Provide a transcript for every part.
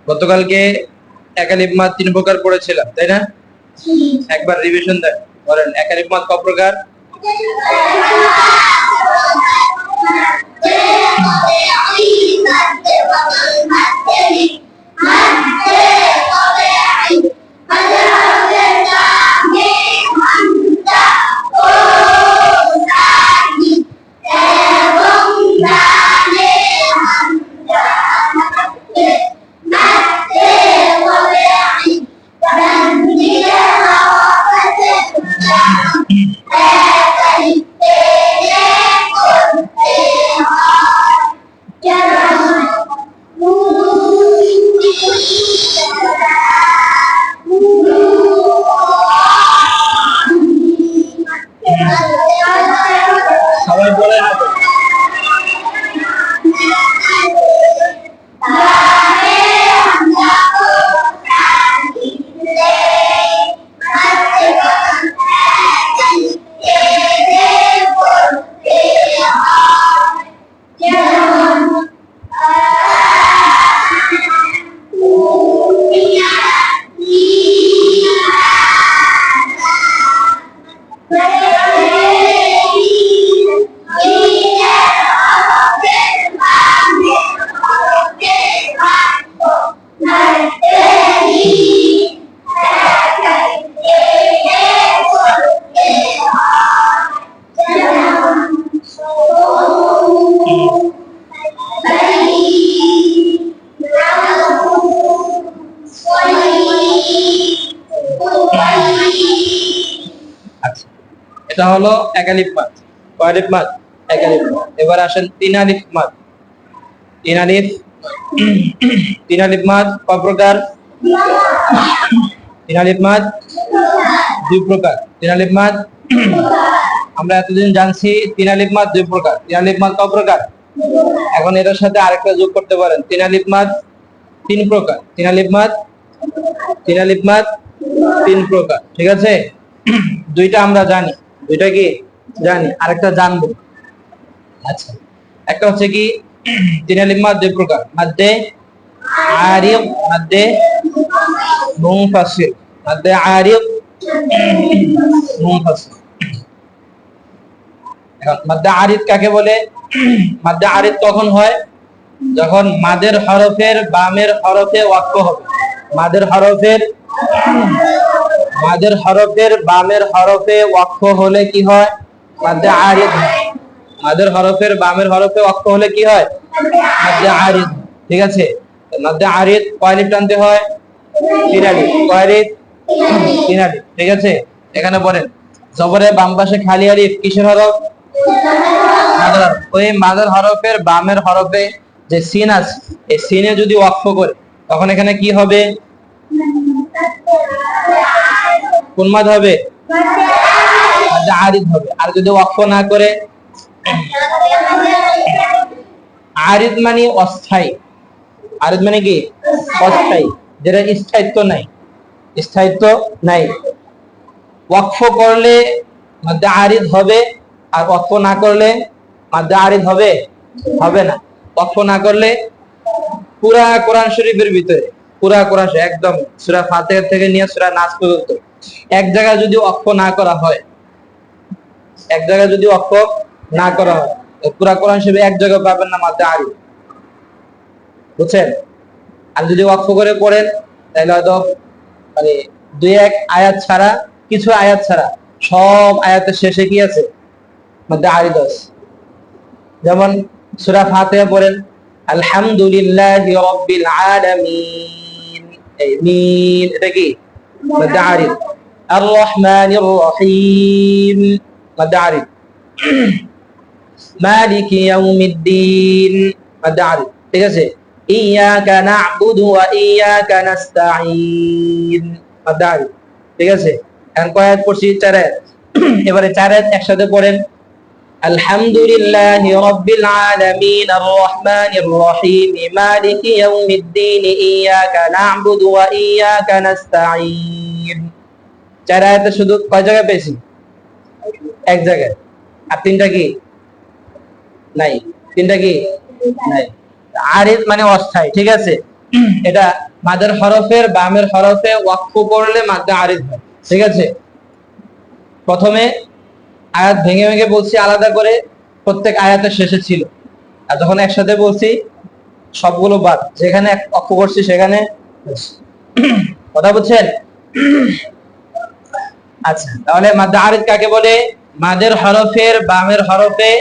গতকালকে একালিপ মাদ 3 প্রকার পড়েছিলাম, তাই না? একবার রিভিশন দেন, বলেন একালিপ মাদ কত প্রকার? সবাই বলেন এটা হলো একালিপ মাদ। কয় আলিফ মাদ? একালিপ মাদ। এবার আসেন 3 আলিফ মাদ। 3 আলিফ মাদ কয় প্রকার? 3 আলিফ মাদ 2 প্রকার। 3 আলিফ মাদ আমরা এতদিন জানছি 3 আলিফ মাদ 2 প্রকার। 3 আলিফ মাদ কয় প্রকার? এখন এটার সাথে আরেকটা যোগ করতে পারেন, 3 আলিফ মাদ 3 প্রকার। 3 আলিফ মাদ 3 প্রকার, ঠিক আছে? দুইটা আমরা জানি, দুইটা কি জানি, আরেকটা জানবো। আচ্ছা, একটা হচ্ছে কি 3 আলিফ মাদ 2 প্রকার, মাদ্দে আরিদ, মাদ্দে মুনফাসিল, মাদ্দে আরিদ মুনফাসিল। এখন মাদ্দে আরিদ কাকে বলে? মাদ্দে আরিদ তখন হয় যখন মাদের হরফের বামের হরফে ওয়াক্ফ হবে। মাদের হরফের বামের হরফে ওয়াক্ফ হলে কি হয়? মাদ্দে আরিদ হয়। মাদের হরফের বামের হরফে ওয়াক্ফ হলে কি হয়? মাদ্দে আরিদ। ঠিক আছে? মাদ্দে আরিদ কয় আলিফ টানতে হয়? 3 আলিফ। কয় আলিফ? 3 আলিফ। ঠিক আছে? এখানে বলেন জবরের বাম পাশে খালি আলিফ কিসের হরফ? মাদের হরফ। ওই মাদের হরফের বামের হরফে যে সিন আছে, এই সিনে যদি ওয়াক্ফ করে তখন এখানে কি হবে? কোন মাদ হবে? মাদ্দে আরিদ হবে। আর যদি ওয়াক্ফ না করে, আরিদ মানে অস্থায়ী। আরিদ মানে কি? অস্থায়ী, যেটা স্থায়িত্ব নাই। ওয়াকফ করলে মাদ্দে আরিদ হবে, আর ওয়াকফ না করলে মাদ্দে আরিদ হবে না। ওয়াকফ না করলে পুরা কোরআন শরীফের ভিতরে, পুরা কোরআন একদম সূরা ফাতিহা থেকে নিয়ে সূরা নাস পর্যন্ত এক জায়গায় যদি ওয়াকফ না করা হয়, পুরা কোরআন শরীফে এক জায়গায় পাবেন না মাদ্দে আরিদ। বুঝছেন? আর যদি ওয়াকফ করে পড়েন তাহলে হয়তো মানে 2-1 আয়াত ছাড়া, কিছু আয়াত ছাড়া সব আয়াতের শেষে কি আছে? মাদ্দে আরিদ আছে। যেমন সূরা ফাতিহা পড়েন আলহামদুলিল্লাহি রাব্বিল আলামিন, এই মিন এটা কি? মাদ্দে আরিদ। আর রহমানির রহিম, মাদ্দে আরিদ। মালিকি ইয়াউমিদ্দিন, মাদ্দে আরিদ। ঠিক আছে? ইয়াকা না'বুদু ওয়া ইয়াকা নাস্তাঈন, মাদ্দে আরিদ। ঠিক আছে? এখন কয় আয়াত পড়ছি? 4 আয়াত। এবারে 4 আয়াত একসাথে পড়েন আলহামদুলিল্লাহি রাব্বিল আলামিন আর রহমানির রহিম মালিকি ইয়াউমিদ্দিন ইয়াকা না'বুদু ওয়া ইয়াকা নাস্তাঈন। 4 আয়াতে শুধু কয় জায়গায় পেয়েছি? এক জায়গায়। আর তিনটা কি? নাই। তিনটা কি? নাই। আরিদ মানে অস্থায়ী। ঠিক আছে? এটা মাদের হরফের বামের হরফে ওয়াকফ করলে মাদ্দে আরিদ হয়। ঠিক আছে, প্রথমে আয়াত ভেঙে ভেঙে বলছি আলাদা করে, প্রত্যেক আয়াতের শেষে ছিল, আর যখন একসাথে বলছি সবগুলো বাদ, যেখানে ওয়াকফ করছি সেখানে। কথা বুঝছেন? আচ্ছা, তাহলে মাদ্দে আরিদ কাকে বলে? মাদের হরফের বামের হরফে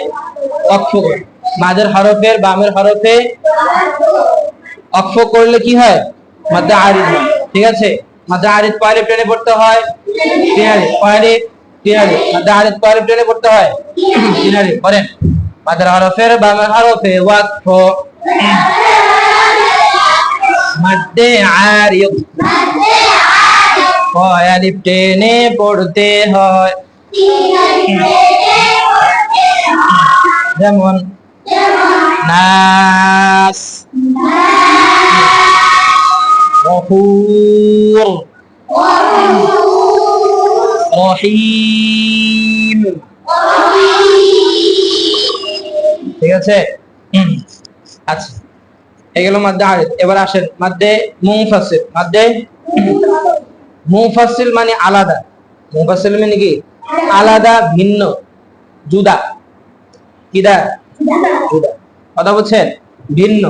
ওয়াকফ করে, মাদের হরফের বামের হরফে ওয়াকফ করলে কি হয়? মাদ্দে আরিদ হয়। ঠিক আছে, মাদ্দে আরিদ কয় আলিফ টেনে পড়তে হয়? 3 আলিফ। কয় আলিফ? 3 আলিফ। মাদ্দে আরিদ কয় আলিফ টেনে পড়তে হয়? 3 আলিফ। পড়েন, মাদের হরফের বামের হরফে ওয়াকফ মাদ্দে আরিদ কয় আলিফ টেনে পড়তে হয়? যেমন নাস, গফুর, রহিম। ঠিক আছে, আচ্ছা, এগুলো মাদ্দে আরিদ। এবার আসেন মাদ্দে মুনফাসিল। মাদ্দে মুনফাসিল মানে আলাদা। মুনফাসিল মানে কি? আলাদা, ভিন্ন, জুদা। কিদা? জুদা। কথা বলছেন? ভিন্ন।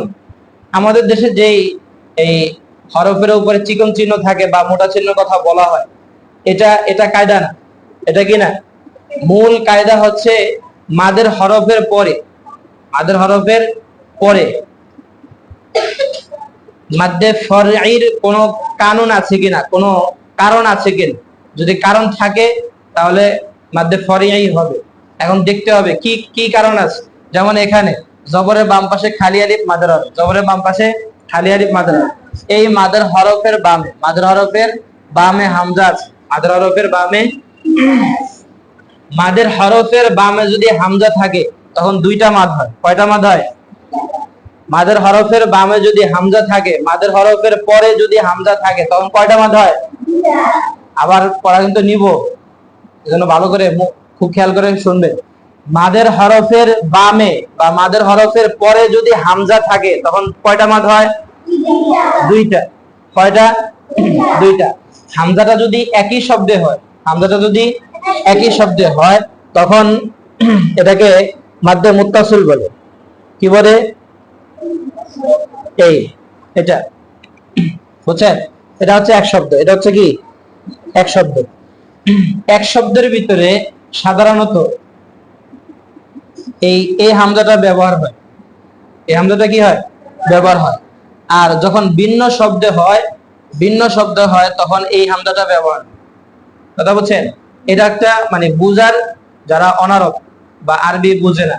আমাদের দেশে যেই এই হরফের উপরে চিকন চিহ্ন থাকে বা মোটা চিহ্ন কথা বলা হয়, এটা কায়দা না। এটা কি না? মূল কায়দা হচ্ছে মাদের হরফের পরে, মাদের হরফের পরে মাদ্দে ফরঈর কোন কানুন আছে কিনা, কোন কারণ আছে কিনা। যদি কারণ থাকে তাহলে মাদ্দে ফরঈ হবে। এখন দেখতে হবে কি কি কারণ আছে। যেমন এখানে জবরের বাম পাশে খালি আলিফ মাদের হরফ, জবরের বাম পাশে খালি আলিফ মাদের হরফ। এই মাদের হরফের বামে, মাদের হরফের বামে হামজা আছে। মাদের হরফের বামে, মাদের হরফের বামে যদি হামজা থাকে তখন দুইটা মাদ হয়। কয়টা মাদ হয়? মাদের হরফের বামে যদি হামজা থাকে, মাদের হরফের পরে যদি হামজা থাকে তখন কয়টা মাদ হয়? আবার পড়া কিন্তু নিব, এজন্য ভালো করে খুব খেয়াল করে শুনবেন। মাদের হরফের বামে বা মাদের হরফের পরে যদি হামজা থাকে তখন কয়টা মাদ হয়? দুইটা। কয়টা? দুইটা। হামজাটা যদি একই শব্দে হয়, হামজাটা যদি একই শব্দে হয় তখন এটাকে মাদ্দে মুত্তাসিল বলে। কি বলে? এই এটা বুঝছেন? এটা হচ্ছে এক শব্দ। এটা হচ্ছে কি? এক শব্দ। এক শব্দের ভিতরে সাধারণত এই হামজাটা ব্যবহার হয়। এই হামজাটা কি হয়? ব্যবহার হয়। আর যখন ভিন্ন শব্দে হয়, ভিন্ন শব্দ হয় তখন এই হামজাটা ব্যবহার। কথা বুঝছেন? এটা একটা মানে বুঝার, যারা অনারব বা আরবি বুঝে না,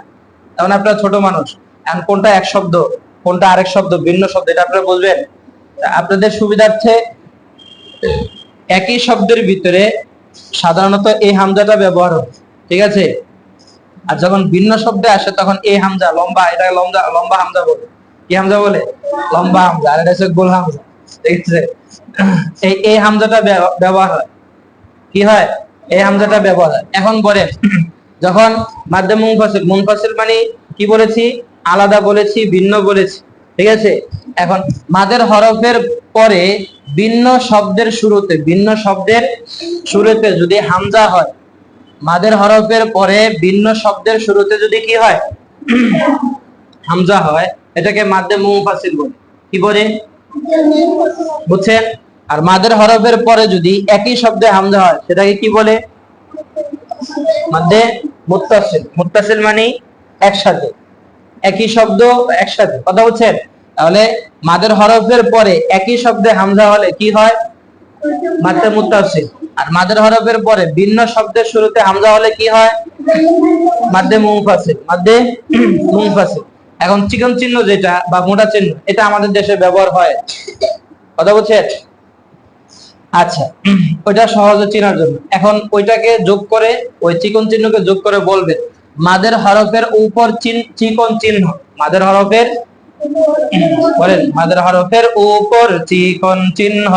তখন আপনারা ছোট মানুষ, এখন কোনটা এক শব্দ কোনটা আরেক শব্দ, ভিন্ন শব্দ, এটা আপনারা বুঝবেন। আপনাদের সুবিধার্থে একই শব্দের ভিতরে সাধারণত এই হামজাটা ব্যবহার হয়। ঠিক আছে, আর যখন ভিন্ন শব্দে আসে তখন এই হামজা লম্বা, এটা লম্বা লম্বা হামজা বলে। কি হামজা বলে? লম্বা হামজা। আর এটা হচ্ছে গোল হামজা। ঠিক আছে, এই হামজাটা ব্যবহার হয়। কি হয়? এই হামজাটা ব্যবহার হয়। এখন বলেন, যখন মাদ্দে মুনফাসিল, মুনফাসিল মানে কি বলেছি? আলাদা বলেছি, ভিন্ন বলেছি। ঠিক আছে, এখন মাদের হরফের পরে ভিন্ন শব্দের শুরুতে, ভিন্ন শব্দের শুরুতে যদি হামজা হয়, মাদের হরফের পরে ভিন্ন শব্দের শুরুতে যদি কি হয়? হামজা হয়, এটাকে মাদ্দে মুনফাসিল বলে। কি বলে? বুঝছেন? আর মাদের হরফের পরে যদি একই শব্দে হামজা হয় সেটাকে কি বলে? মাদ্দে মুত্তাসিল। মুত্তাসিল মানে একসাথে, একই শব্দ একসাথে। কথা বুঝছেন? তাহলে মাদের হরফের পরে একই শব্দে হামজা হলে কি হয়? মাদ্দে মুত্তাসিল। আর মাদের হরফের পরে ভিন্ন শব্দের শুরুতে হামজা হলে কি হয়? মাদ্দে মুনফাসিল। মাদ্দে মুনফাসিল। এখন চিকন চিহ্ন যেটা বা মোটা চিহ্ন, এটা আমাদের দেশে ব্যবহার হয়। কথা বুঝছেন? আচ্ছা, ওইটা সহজে চেনার জন্য এখন ওইটাকে যোগ করে, ওই চিকন চিহ্নকে যোগ করে বলবে মাদের হরফের উপর চিকন চিহ্ন। মাদের হরফের, বলেন, মাদের হরফের উপর চিকন চিহ্ন,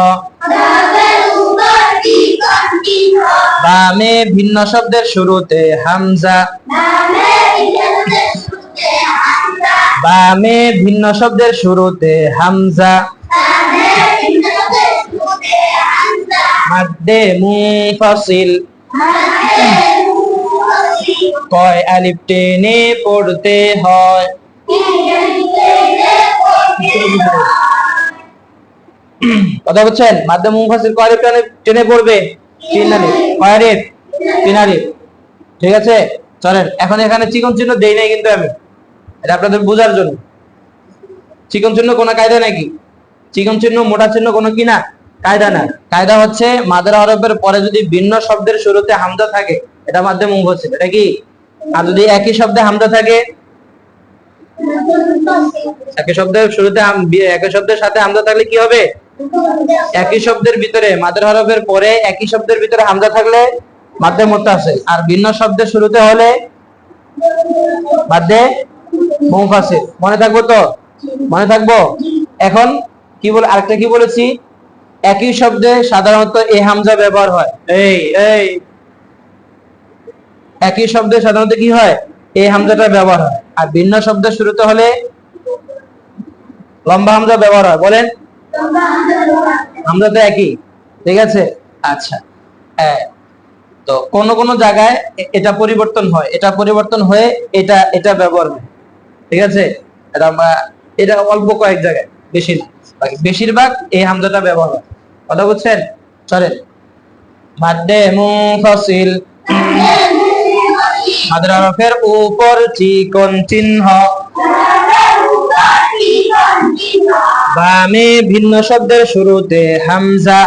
বামে ভিন্ন শব্দের শুরুতে হামজা, বামে ভিন্ন শব্দের শুরুতে হামজা, মাদ্দে মুনফাসিল কয় আলিফ টেনে পড়তে হয়। কথা বলছেন? মাদ্দে মুনফাসিল কয় আলিফ টেনে পড়বে? 3 আলিফ। কয় আলিফ? 3 আলিফ। ঠিক আছে, চলেন এখন এখানে চিকন চিহ্ন দেই নাই কিন্তু আমি, এটা আপনাদের বোঝার জন্য। চিকন চিহ্ন কোনো কায়দা নাকি? চিকন চিহ্ন মোটা চিহ্ন কোনো কি না কায়দা না। কায়দা হচ্ছে মাদের হরফের পরে যদি ভিন্ন শব্দের শুরুতে হামজা থাকে এটা মাধ্যে মুনফাসিল, এটা কি? আর যদি একই শব্দে হামজা থাকে, একই শব্দের শুরুতে একই শব্দের সাথে হামজা থাকলে কি হবে? একই শব্দের ভিতরে মাদের হরফের পরে একই শব্দের ভিতরে হামজা থাকলে মাধ্যে মুত্তাসিল, আর ভিন্ন শব্দের শুরুতে হলে মাধ্যে মুনফাসিল। মনে থাকবো তো? মনে থাকবো। এখন কি বল, আরেকটা কি বলেছি, একই শব্দে সাধারণত এই হামজা ব্যবহার হয়। এই এই একই শব্দে সাধারণত কি হয়? এই হামজাটা ব্যবহার হয়। আর ভিন্ন শব্দের শুরুতে হলে লম্বা হামজা ব্যবহার হয়। বলেন, হামজা তো একই। ঠিক আছে, আচ্ছা। তো কোন কোন জায়গায় এটা পরিবর্তন হয়, এটা পরিবর্তন হয়ে এটা এটা ব্যবহার হয়। ঠিক আছে, এটা অল্প কয়েক জায়গায়, বেশি না। বেশিরভাগ এই হামজাটা ব্যবহার হয়। কথা বুঝছেন? চলেন, মাদ্দে মুনফাসিল মাদের হরফের উপর চিকন চিহ্ন, বামে ভিন্ন শব্দের শুরুতে হামজা,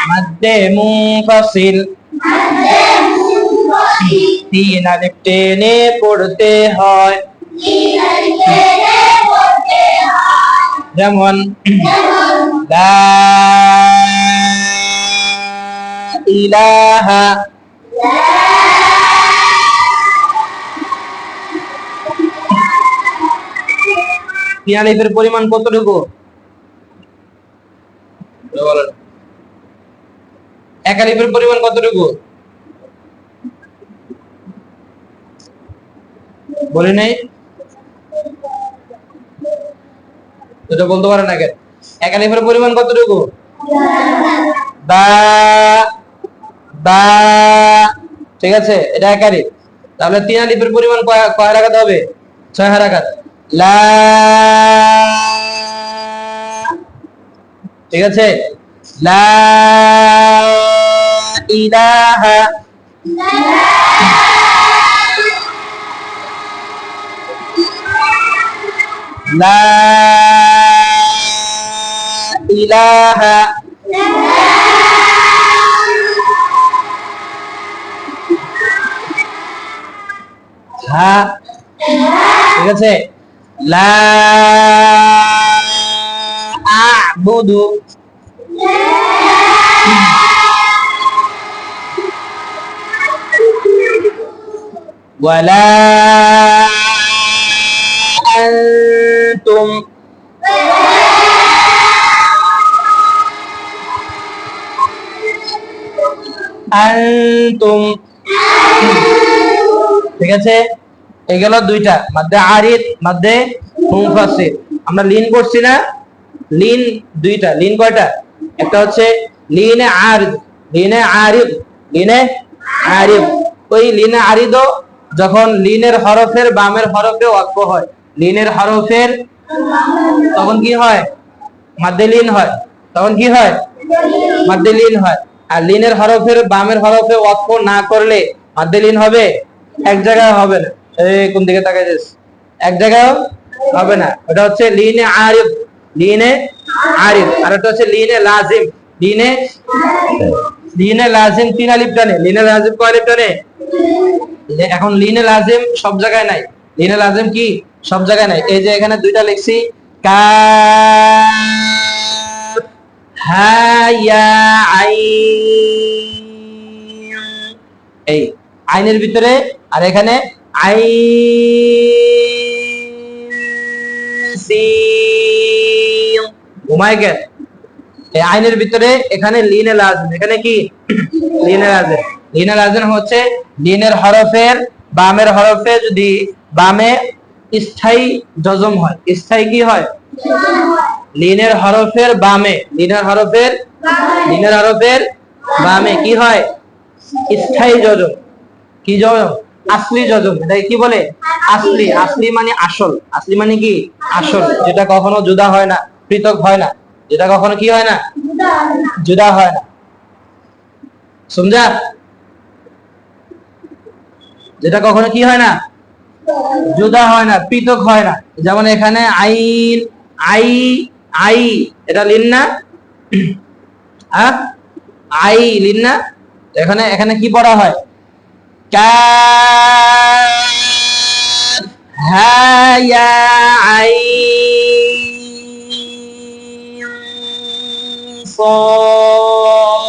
মাদ্দে মুনফাসিল 3 আলিফ টেনে পড়তে হয়। যেমন লা ইলাহা, তিন আলিফের পরিমাণ কতটুকু? এক আলিফের পরিমাণ কতটুকু বলে নেই? এটা বলতে পারে না কেন? এক আলিফের পরিমাণ কতটুকু? বা বা, ঠিক আছে, এটা এক আলিফ। তাহলে 3 আলিফের পরিমাণ কয় হারাকাত হবে? 6 হারাকাত। লা, ঠিক আছে, লা ইলাহা, লা ইলাহা, হা, ঠিক আছে, লা আ'বুদু, ওয়ালা আনতুম, আনতুম, ঠিক আছে। এই গেল দুইটা, মাদ্দে আরিদ, মাদ্দে মুনফাসিল। আমরা লিন করছি না? লিন দুইটা। লিন কয়টা? একটা হচ্ছে লিনে আরিদ, লিনে আরিদ, লিনে আরিদ। ওই লিনে আরিদ যখন লিনের হরফের বামের হরফে ওয়াকফ হয়, লিনের হরফের, তখন কি হয়? মাদ্দে লিন হয়। তখন কি হয়? মাদ্দে লিন হয়। আর লিনের হরফের বামের হরফে ওয়াকফ না করলে মাদ্দে লিন হবে? এক জায়গায় হবে না। এই কোন দিকে তাকাইছিস? এক জায়গায় হবে না। ওটা হচ্ছে লিনে আরিদ, লিনে আরিদ। আর এটা হচ্ছে লিনে লাজিম, লিনে লিনে লাজিম 3 আলিফ টানে। লিনে লাজিম কয় আলিফ টানে? এখন লিনে লাজিম সব জায়গায় নাই। লিনে লাজিম কি সব জায়গায় নাই? এই যে এখানে দুইটা লিখছি, কাফ হা ইয়া আইন, এই আইনের ভিতরে, আর এখানে আইন সিন, ঘুমায় গেল। এই আইনের ভিতরে এখানে লিনে লাজিম, এখানে কি লিনে লাজিম। লিনে লাজিম হচ্ছে লিনের হরফের বামের হরফে যদি বামে স্থায়ী জজম হয়। স্থায়ী কি হয়? লিনের হরফের বামে, লিনের হরফের বামে কি হয়? স্থায়ী জজম। কি জজম? আসলি জজম। এটাকে কি বলে? আসলি। আসলি মানে আসল। আসলি মানে কি? আসল, যেটা কখনো জুদা হয় না, পৃথক হয় না, যেটা কখনো কি হয় না? জুদা হয় না। সমঝা? যেটা কখনো কি হয় না? জুদা হয় না, পৃথক হয় না। যেমন এখানে আইন, আই, আই, এটা লিন না? আই লিন না? এখানে এখানে কি পড়া হয়? কাফ হা ইয়া আইন সাদ।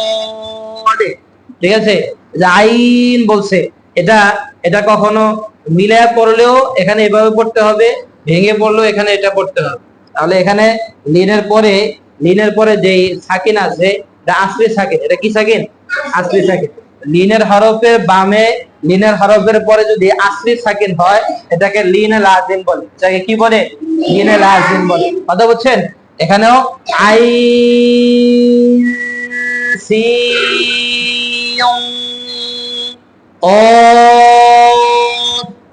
ঠিক আছে? যে আইন বলছে, এটা এটা কখনো মিলায় পড়লেও এখানে এভাবে পড়তে হবে, ভেঙে পড়লেও এখানে এটা পড়তে হবে। তাহলে এখানে লিনের পরে যে সাকিন আছে এটা আসলি সাকিন। এটা কি সাকিন? আসলি সাকিন। লিনের হরফের বামে, লিনের হরফের পরে যদি আসলি সাকিন হয় এটাকে লিনে লাজিম বলে। এটাকে কি বলে? লিনে লাজিম বলে। কথা বুঝছেন? এখানেও আই সিন ও,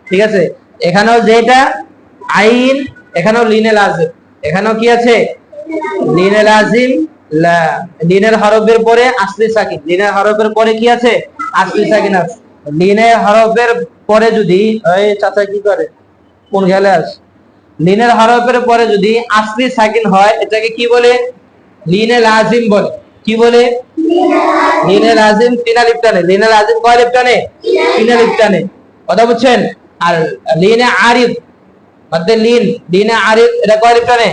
ঠিক আছে? এখানেও যেটা আইন, এখানেও লিনে লাজিম। এখানেও কি আছে? লিনে লাজিম। লিনের হরফের পরে আসলি সাকিন। লিনের হরফের পরে কি আছে? আসলি সাকিন আছে। লিনের হরফের পরে যদি, এই চাচা কি করে, কোন খেলে আস, লিনের হরফের পরে যদি আসলি সাকিন হয় এটাকে কি বলে? লিনে লাজিম বলে। কি বলে? লিনে লাজিম। তিন আলিফ টানে। লিনে লাজিম কয় আলিফ টানে? তিন আলিফ টানে। কথা বুঝছেন? আর লিনে আরিফ, মধ্যে লিন, লিনে আরিফ, এটা কয় আলিফ টানে?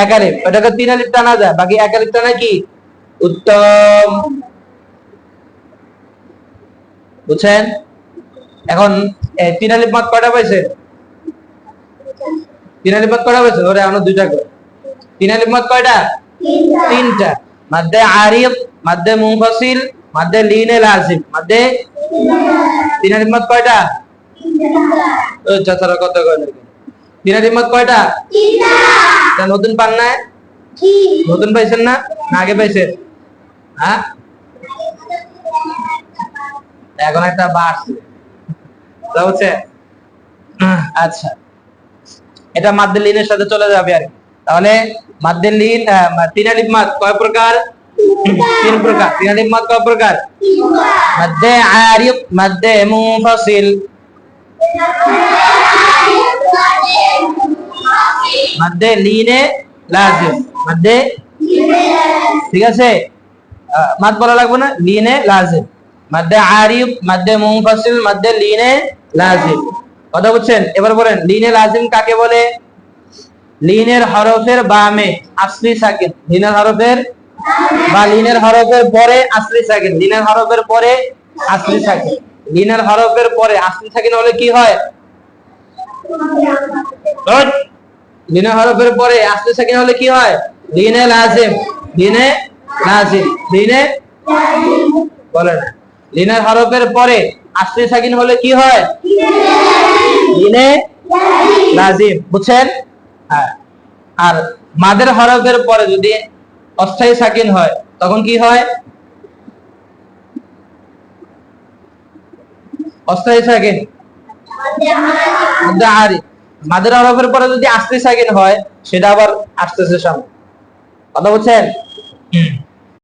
এক আলিফ। এটাকে তিন আলিফ টানা যায়, বাকি এক আলিফ টানা কি? উত্তম। বুঝছেন? এখন তিন আলিফ মাদ কয়টা পাইছে? তিন আলিফ মাদ কয়টা পাইছে? ওরে আমরা দুইটা করে। তিন আলিফ মাদ কয়টা? তিনটা। মাদ্দে আরিফ, মাদ্দে মুনফাসিল, মাদ্দে লিনে লাজিম, মাদ্দে তিন আলিফ মাদ কয়টা? ও চাচারা কত কয়? তিন আলিফ মাদ কয়টা? তিনটা। নতুন পান না? নতুন পাইছেন না? না আগে পাইছেন? হ্যাঁ, এখন একটা বাড়ছে। বুঝছে? আচ্ছা, এটা মাদ্দে লিনের সাথে চলে যাবে আর কি। তাহলে মাদ্দে লিন, তিন আলিফ মাদ কয় প্রকার? তিন প্রকার। তিন আলিফ মাদ কয় প্রকার? মাদ্দে আরিফ, মাদ্দে মুনফাসিল, মাদ্দে লিনে লাজিম, মাদ্দে, ঠিক আছে? মাদ বলা লাগবে না, লিনে লাজিম। মাদ্দে আরিফ, মাদ্দে মুনফাসিল, মাদ্দে লিনে লাজিম। কথা বুঝছেন? এবার বলেন লিনে লাজিম কাকে বলে? লিনের হরফের বামে আসলি সাকিন। লিনের হরফের বা লিনের হরফের পরে আসলি সাকিন। লিনের হরফের পরে আসলি সাকিন। লিনের হরফের পরে আসলি সাকিন হলে কি হয়? লিনের হরফের পরে আসলি সাকিন হলে কি হয়? লিনে লাজিম, লিনে লাজিম, লিনে, বলে না। লিনের হরফের পরে আসলি সাকিন হলে কি হয়? লিনে লাজিম। বুঝছেন? হ্যাঁ। আর মাদের হরফের পরে যদি অস্থায়ী সাকিন হয় তখন কি হয়? অস্থায়ী সাকিন, মাদ্দে আরিফ। মাদের হরফের পরে যদি আসলি সাকিন হয় সেটা আবার আসতেছে সামনে। কথা বুঝছেন?